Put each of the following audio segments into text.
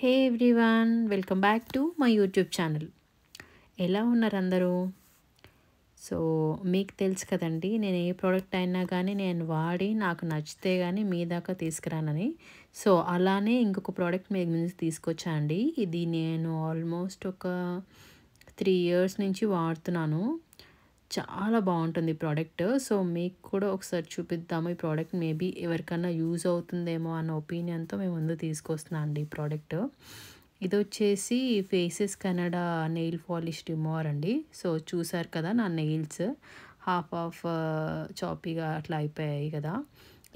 Hey everyone, welcome back to my YouTube channel. ఎలా ఉన్నారు అందరూ? సో మీకు తెలుసు కదండి, నేను ఏ ప్రోడక్ట్ అయినా కానీ నేను వాడి నాకు నచ్చితే కానీ మీ దాకా తీసుకురానని. సో అలానే ఇంకొక ప్రోడక్ట్ మీ ముందు తీసుకొచ్చా అండి. ఇది నేను ఆల్మోస్ట్ ఒక 3 ఇయర్స్ నుంచి వాడుతున్నాను. చాలా బాగుంటుంది ఈ ప్రోడక్ట్. సో మీకు కూడా ఒకసారి చూపిద్దాము. ఈ ప్రోడక్ట్ మేబీ ఎవరికైనా యూజ్ అవుతుందేమో అన్న ఒపీనియన్తో మేము ముందు తీసుకొస్తున్నాను అండి ఈ ప్రోడక్ట్. ఇది వచ్చేసి faces Canada nail polish remover అండి. సో చూసారు కదా, నా నెయిల్స్ హాఫ్ చాపీగా అట్లా అయిపోయాయి కదా.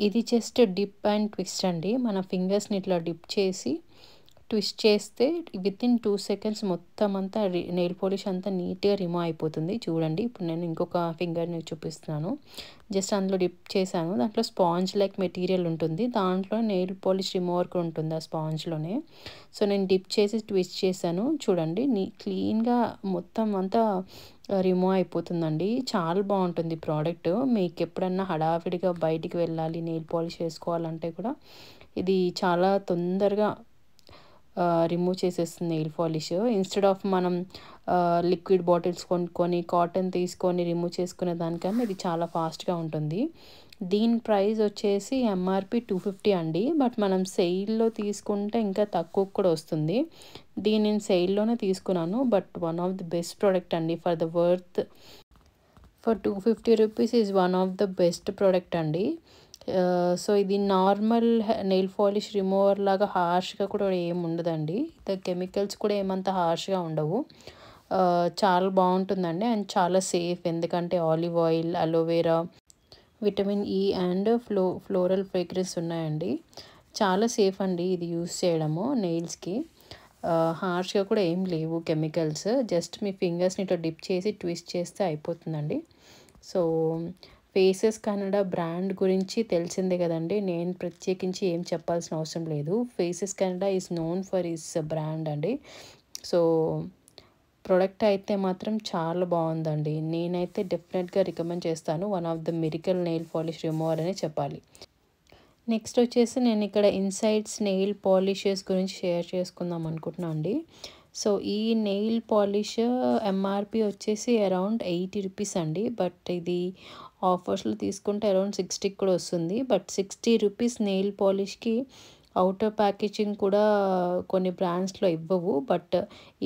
ఇది జస్ట్ డిప్ అండ్ ట్విస్ట్ అండి. మన ఫింగర్స్ని ఇట్లా డిప్ చేసి ట్విస్ట్ చేస్తే వితిన్ 2 సెకండ్స్ మొత్తం అంతా నెయిల్ పాలిష్ అంతా నీట్గా రిమూవ్ అయిపోతుంది. చూడండి, ఇప్పుడు నేను ఇంకొక ఫింగర్ని చూపిస్తున్నాను. జస్ట్ అందులో డిప్ చేశాను. దాంట్లో స్పాంజ్ లైక్ మెటీరియల్ ఉంటుంది. దాంట్లో నెయిల్ పాలిష్ రిమూవర్ కూడా ఉంటుంది ఆ స్పాంజ్లోనే. సో నేను డిప్ చేసి ట్విస్ట్ చేశాను. చూడండి, క్లీన్గా మొత్తం అంతా రిమూవ్ అయిపోతుందండి. చాలా బాగుంటుంది ప్రోడక్ట్. మీకు ఎప్పుడన్నా హడావిడిగా బయటికి వెళ్ళాలి, నెయిల్ పాలిష్ వేసుకోవాలంటే కూడా ఇది చాలా తొందరగా రిమూవ్ చేసేస్తుంది నెయిల్ పాలిష్. ఇన్స్టెడ్ ఆఫ్ మనం లిక్విడ్ బాటిల్స్ కొనుక్కొని కాటన్ తీసుకొని రిమూవ్ చేసుకునే దానికన్నా ఇది చాలా ఫాస్ట్గా ఉంటుంది. దీని ప్రైస్ వచ్చేసి ఎంఆర్పి 250 అండి. బట్ మనం సెయిల్లో తీసుకుంటే ఇంకా తక్కువ కూడా వస్తుంది. దీన్ని నేను సెయిల్లోనే తీసుకున్నాను. But one of the best product అండి. For 250 rupees is one of the best product అండి. సో ఇది నార్మల్ నెయిల్ పాలిష్ రిమూవర్ లాగా హార్ష్గా కూడా ఏమి ఉండదండి. కెమికల్స్ కూడా ఏమంత హార్ష్గా ఉండవు. చాలా బాగుంటుందండి అండ్ చాలా సేఫ్. ఎందుకంటే olive oil, aloe vera, vitamin E and floral fragrance ఉన్నాయండి. చాలా సేఫ్ అండి ఇది యూస్ చేయడము నెయిల్స్కి. హార్ష్గా కూడా ఏం లేవు కెమికల్స్. జస్ట్ మీ ఫింగర్స్ని ఇట్లా డిప్ చేసి ట్విస్ట్ చేస్తే అయిపోతుందండి. సో ఫేసెస్ కెనడా బ్రాండ్ గురించి తెలిసిందే కదండి. నేను ప్రత్యేకించి ఏం చెప్పాల్సిన అవసరం లేదు. Faces Canada is known for is brand అండి. సో ప్రోడక్ట్ అయితే మాత్రం చాలా బాగుందండి. నేనైతే డెఫినెట్గా రికమెండ్ చేస్తాను. One of the miracle nail polish remover అనే చెప్పాలి. నెక్స్ట్ వచ్చేసి నేను ఇక్కడ ఇన్సైడ్స్ నెయిల్ పాలిషెస్ గురించి షేర్ చేసుకుందాం అనుకుంటున్నాను అండి. సో ఈ నెయిల్ పాలిష్ ఎంఆర్పి వచ్చేసి అరౌండ్ 80 రూపీస్ అండి. బట్ ఇది ఆఫర్స్లో తీసుకుంటే అరౌండ్ 60 కూడా వస్తుంది. బట్ 60 రూపీస్ నెయిల్ పాలిష్కి అవుటర్ ప్యాకేజింగ్ కూడా కొన్ని బ్రాండ్స్లో ఇవ్వవు. బట్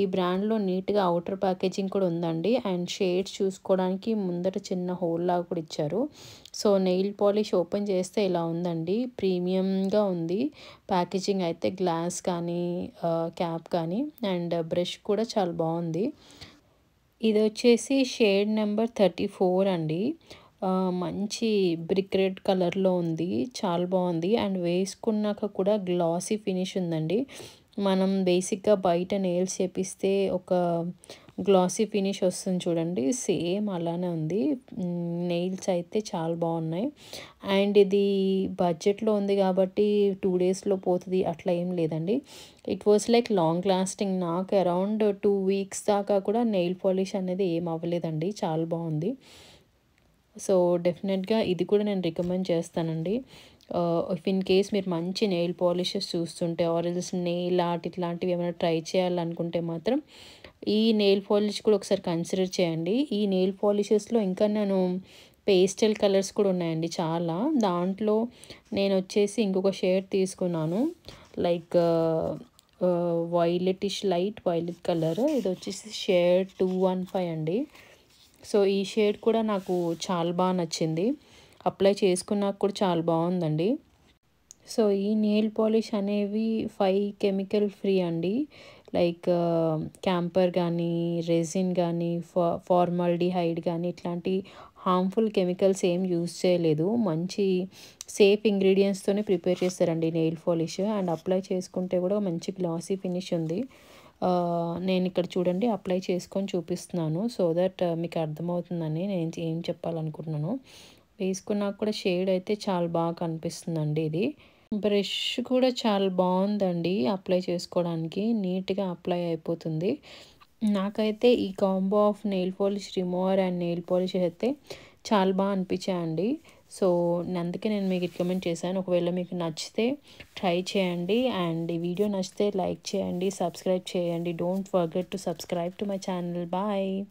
ఈ బ్రాండ్లో నీట్గా అవుటర్ ప్యాకేజింగ్ కూడా ఉందండి. అండ్ షేడ్స్ చూసుకోవడానికి ముందట చిన్న హోల్ లాగా కూడా ఇచ్చారు. సో నెయిల్ పాలిష్ ఓపెన్ చేస్తే ఇలా ఉందండి. ప్రీమియంగా ఉంది ప్యాకేజింగ్ అయితే. గ్లాస్ కానీ క్యాప్ కానీ అండ్ బ్రష్ కూడా చాలా బాగుంది. ఇది వచ్చేసి షేడ్ నెంబర్ 34 అండి. మంచి బ్రిక్ రెడ్ కలర్లో ఉంది. చాలా బాగుంది అండ్ వేసుకున్నాక కూడా గ్లాసీ ఫినిష్ ఉందండి. మనం బేసిక్గా బయట నెయిల్స్ చేపిస్తే ఒక గ్లాసీ ఫినిష్ వస్తుంది చూడండి, సేమ్ అలానే ఉంది. నెయిల్స్ అయితే చాలా బాగున్నాయి. అండ్ ఇది బడ్జెట్లో ఉంది కాబట్టి 2 డేస్లో పోతుంది అట్లా ఏం లేదండి. It was like long lasting. నాకు అరౌండ్ 2 వీక్స్ దాకా కూడా నెయిల్ పాలిష్ అనేది ఏం అవ్వలేదండి. చాలా బాగుంది. సో డెఫినెట్గా ఇది కూడా నేను రికమెండ్ చేస్తానండి. ఇఫ్ ఇన్ కేస్ మీరు మంచి నెయిల్ పాలిషెస్ చూస్తుంటే ఆరెల్స్ నెయిల్ ఆర్ట్ ఇట్లాంటివి ఏమైనా ట్రై చేయాలనుకుంటే మాత్రం ఈ నెయిల్ పాలిష్ కూడా ఒకసారి కన్సిడర్ చేయండి. ఈ నెయిల్ పాలిషెస్లో ఇంకా నేను పేస్టల్ కలర్స్ కూడా ఉన్నాయండి చాలా. దాంట్లో నేను వచ్చేసి ఇంకొక షేడ్ తీసుకున్నాను, like violetish light violet colour. ఇది వచ్చేసి షేడ్ 215 అండి. సో ఈ షేడ్ కూడా నాకు చాలా బాగా నచ్చింది. అప్లై చేసుకున్నాక కూడా చాలా బాగుందండి. సో ఈ నెయిల్ పాలిష్ అనేవి 5 కెమికల్ ఫ్రీ అండి. లైక్ క్యాంపర్ కానీ, రెజిన్ కానీ, ఫార్మాల్డిహైడ్ కానీ ఇట్లాంటి హార్మ్ఫుల్ కెమికల్స్ ఏం యూజ్ చేయలేదు. మంచి సేఫ్ ఇంగ్రీడియంట్స్తోనే ప్రిపేర్ చేస్తారండి నెయిల్ పాలిష్. అండ్ అప్లై చేసుకుంటే కూడా మంచి గ్లాసీ ఫినిష్ ఉంది. నేను ఇక్కడ చూడండి అప్లై చేసుకొని చూపిస్తున్నాను సో దట్ మీకు అర్థమవుతుందని నేను ఏం చెప్పాలనుకుంటున్నాను. వేసుకున్నాక కూడా షేడ్ అయితే చాలా బాగా కనిపిస్తుందండి. ఇది బ్రష్ కూడా చాలా బాగుందండి. అప్లై చేసుకోవడానికి నీట్గా అప్లై అయిపోతుంది. నాకైతే ఈ combo of nail polish remover and nail polish అయితే చాలా బాగా అనిపించాయండి. సో అందుకే నేను మీకు రికమెండ్ చేశాను. ఒకవేళ మీకు నచ్చితే ట్రై చేయండి. అండ్ ఈ వీడియో నచ్చితే లైక్ చేయండి, సబ్స్క్రైబ్ చేయండి. Don't forget to subscribe to my channel. Bye.